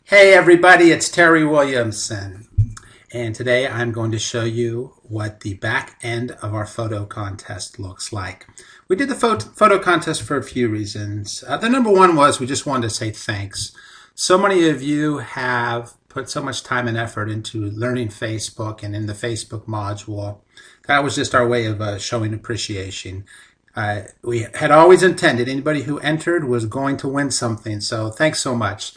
Hey everybody, it's Terry Williamson, and today I'm going to show you what the back end of our photo contest looks like. We did the photo contest for a few reasons. The number one was we just wanted to say thanks. So many of you have put so much time and effort into learning Facebook and in the Facebook module. That was just our way of showing appreciation. We had always intended anybody who entered was going to win something, so thanks so much.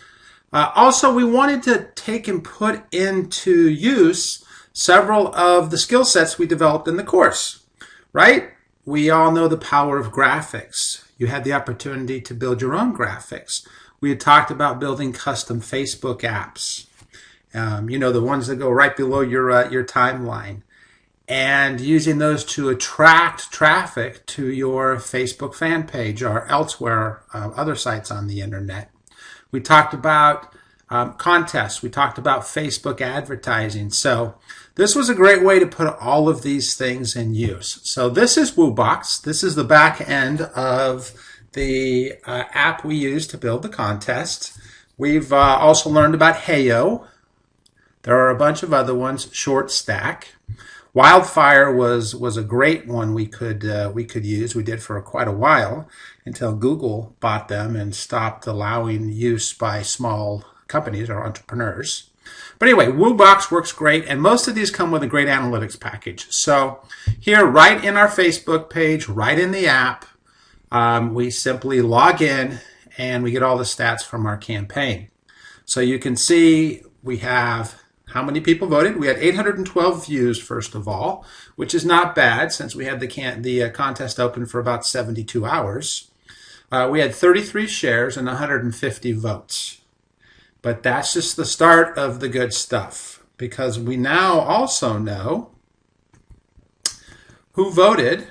Also, we wanted to take and put into use several of the skill sets we developed in the course, right? We all know the power of graphics. You had the opportunity to build your own graphics. We had talked about building custom Facebook apps, the ones that go right below your timeline, and using those to attract traffic to your Facebook fan page or elsewhere, other sites on the internet. We talked about contests. We talked about Facebook advertising. So this was a great way to put all of these things in use. So this is WooBox. This is the back end of the app we use to build the contest. We've also learned about Heyo. There are a bunch of other ones, ShortStack. Wildfire was a great one we could use. We did for quite a while until Google bought them and stopped allowing use by small companies or entrepreneurs. But anyway, WooBox works great, and most of these come with a great analytics package. So here, right in our Facebook page, right in the app, we simply log in and we get all the stats from our campaign. So you can see we have how many people voted. We had 812 views, first of all, which is not bad since we had the contest open for about 72 hours. We had 33 shares and 150 votes. But that's just the start of the good stuff, because we now also know who voted,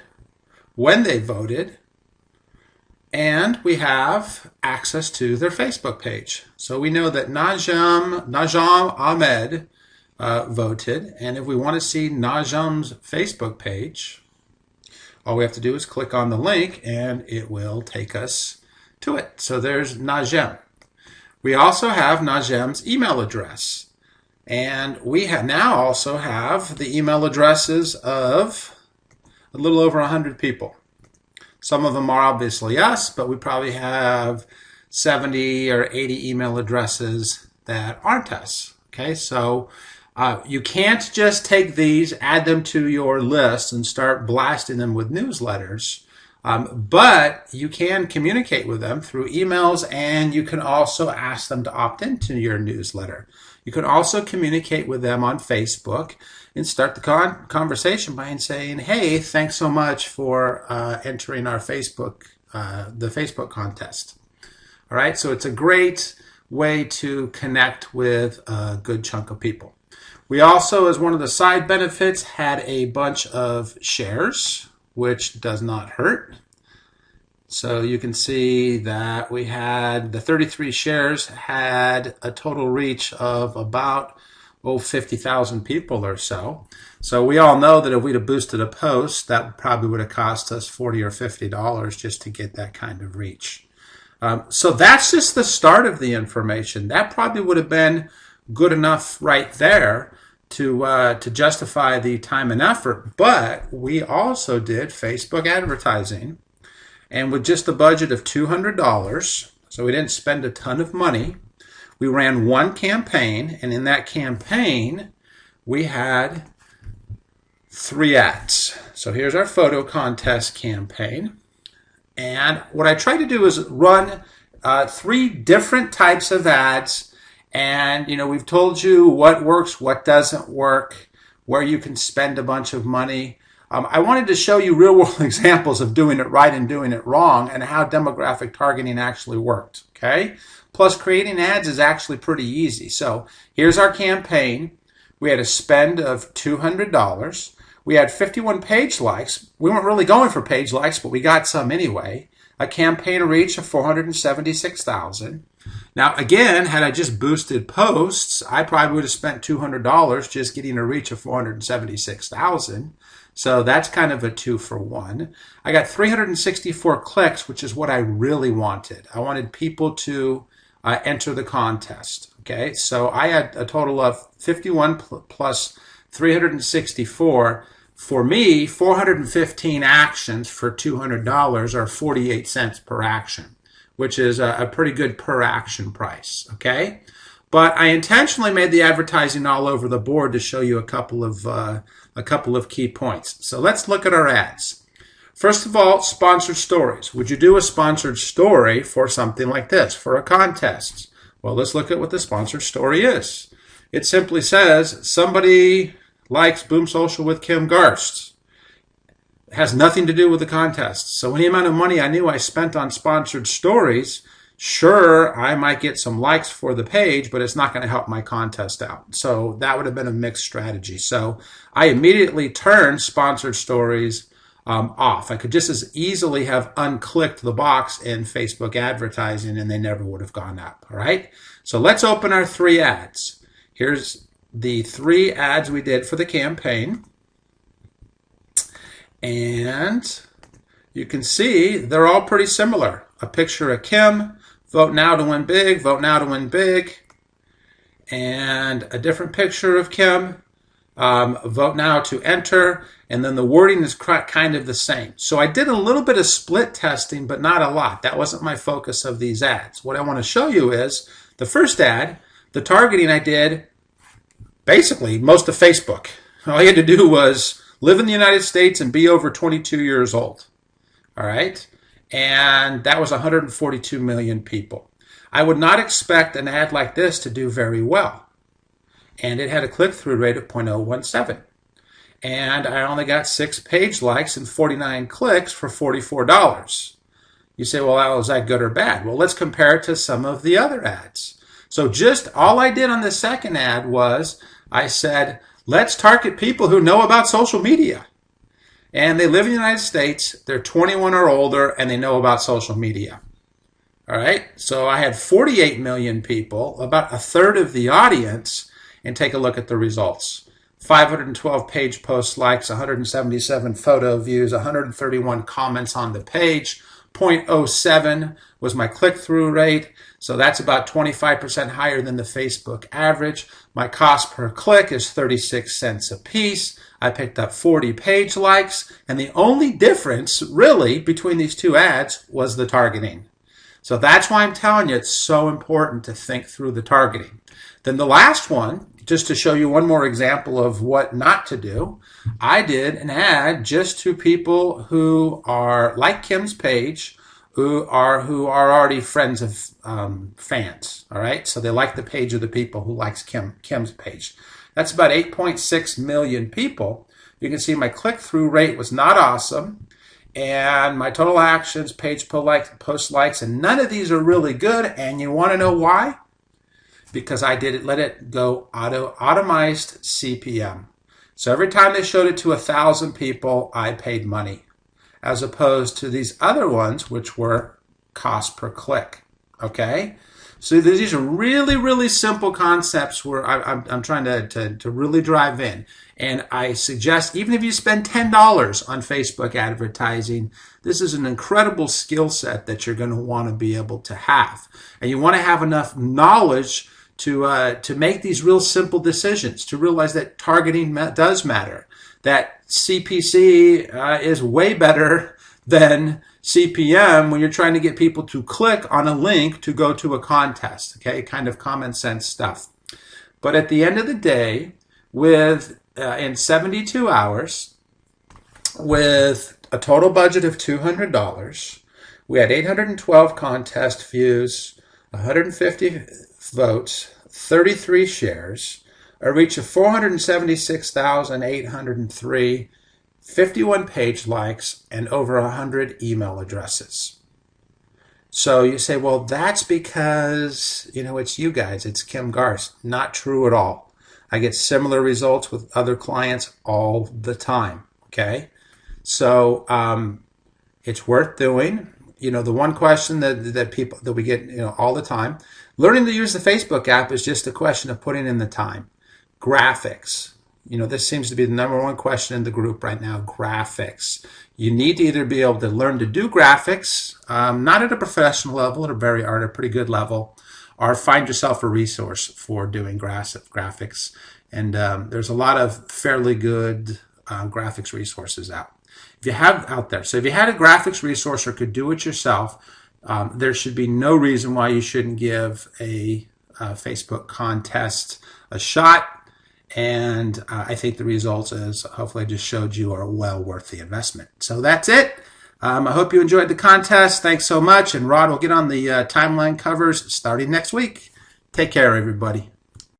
when they voted, and we have access to their Facebook page. So we know that Najam Ahmed voted, and if we want to see Najam's Facebook page, all we have to do is click on the link and it will take us to it. So there's Najam. We also have Najam's email address, and we now also have the email addresses of a little over 100 people. Some of them are obviously us, but we probably have 70 or 80 email addresses that aren't us. Okay, so you can't just take these, add them to your list, and start blasting them with newsletters. But you can communicate with them through emails, and you can also ask them to opt into your newsletter. You can also communicate with them on Facebook and start the conversation by saying, hey, thanks so much for entering our the Facebook contest. All right, so it's a great way to connect with a good chunk of people. We also, as one of the side benefits, had a bunch of shares, which does not hurt. So you can see that we had the 33 shares had a total reach of about 50,000 people or so. So we all know that if we'd have boosted a post, that probably would have cost us $40 or $50 just to get that kind of reach. So that's just the start of the information. That probably would have been good enough right there to justify the time and effort. But we also did Facebook advertising, and with just a budget of $200, so we didn't spend a ton of money. We ran one campaign, and in that campaign, we had 3 ads. So here's our photo contest campaign. And what I tried to do is run 3 different types of ads. And, we've told you what works, what doesn't work, where you can spend a bunch of money. I wanted to show you real-world examples of doing it right and doing it wrong and how demographic targeting actually worked, okay? Plus, creating ads is actually pretty easy. So here's our campaign. We had a spend of $200. We had 51 page likes. We weren't really going for page likes, but we got some anyway. A campaign reach of 476,000. Now, again, had I just boosted posts, I probably would have spent $200 just getting a reach of 476,000. So that's kind of a 2-for-1. I got 364 clicks, which is what I really wanted. I wanted people to enter the contest. Okay, so I had a total of 51 plus 364. For me, 415 actions for $200 or 48 cents per action, which is a pretty good per action price. Okay, but I intentionally made the advertising all over the board to show you a couple of key points. So let's look at our ads. First of all, sponsored stories. Would you do a sponsored story for something like this, for a contest? Well, let's look at what the sponsored story is. It simply says, somebody likes Boom Social with Kim Garst. It has nothing to do with the contest. So any amount of money I knew I spent on sponsored stories, sure, I might get some likes for the page, but it's not going to help my contest out. So that would have been a mixed strategy. So I immediately turned sponsored stories off. I could just as easily have unclicked the box in Facebook advertising and they never would have gone up. All right. So let's open our 3 ads. Here's the 3 ads we did for the campaign. And you can see they're all pretty similar. A picture of Kim, vote now to win big, vote now to win big. And a different picture of Kim, vote now to enter. And then the wording is kind of the same. So I did a little bit of split testing, but not a lot. That wasn't my focus of these ads. What I want to show you is the first ad, the targeting I did basically most of Facebook. All you had to do was live in the United States and be over 22 years old. All right. And that was 142 million people. I would not expect an ad like this to do very well. And it had a click-through rate of 0.017. And I only got 6 page likes and 49 clicks for $44. You say, well, is that good or bad? Well, let's compare it to some of the other ads. So just all I did on the second ad was I said, let's target people who know about social media. And they live in the United States, they're 21 or older, and they know about social media. All right, so I had 48 million people, about a third of the audience, and take a look at the results. 512 page post likes, 177 photo views, 131 comments on the page, 0.07 was my click-through rate. So that's about 25% higher than the Facebook average. My cost per click is 36 cents a piece. I picked up 40 page likes. And the only difference really between these 2 ads was the targeting. So that's why I'm telling you it's so important to think through the targeting. Then the last one, just to show you one more example of what not to do, I did an ad just to people who are like Kim's page, who are already friends of fans. All right, so they like the page of the people who likes Kim's page. That's about 8.6 million people. You can see my click-through rate was not awesome, and my total actions, page post likes, and none of these are really good. And you want to know why? Because I let it go automized CPM. So every time they showed it to 1,000 people, I paid money, as opposed to these other ones, which were cost per click. Okay, so these are really, really simple concepts where I'm trying to really drive in. And I suggest, even if you spend $10 on Facebook advertising, this is an incredible skill set that you're going to want to be able to have. And you want to have enough knowledge to make these real simple decisions, to realize that targeting does matter, that CPC is way better than CPM when you're trying to get people to click on a link to go to a contest, okay, kind of common sense stuff. But at the end of the day, in 72 hours, with a total budget of $200, we had 812 contest views, 150 votes, 33 shares, a reach of 476,803, 51 page likes, and over 100 email addresses. So you say, well, that's because, it's you guys, it's Kim Garst. Not true at all. I get similar results with other clients all the time, okay? So it's worth doing. The one question that we get, all the time, learning to use the Facebook app is just a question of putting in the time. Graphics. This seems to be the number one question in the group right now, graphics. You need to either be able to learn to do graphics, not at a professional level, at a pretty good level, or find yourself a resource for doing graphics. And there's a lot of fairly good graphics resources out. If you have out there, so if you had a graphics resource or could do it yourself, there should be no reason why you shouldn't give a Facebook contest a shot. And I think the results, as hopefully I just showed you, are well worth the investment. So that's it. I hope you enjoyed the contest. Thanks so much. And Rod will get on the timeline covers starting next week. Take care, everybody.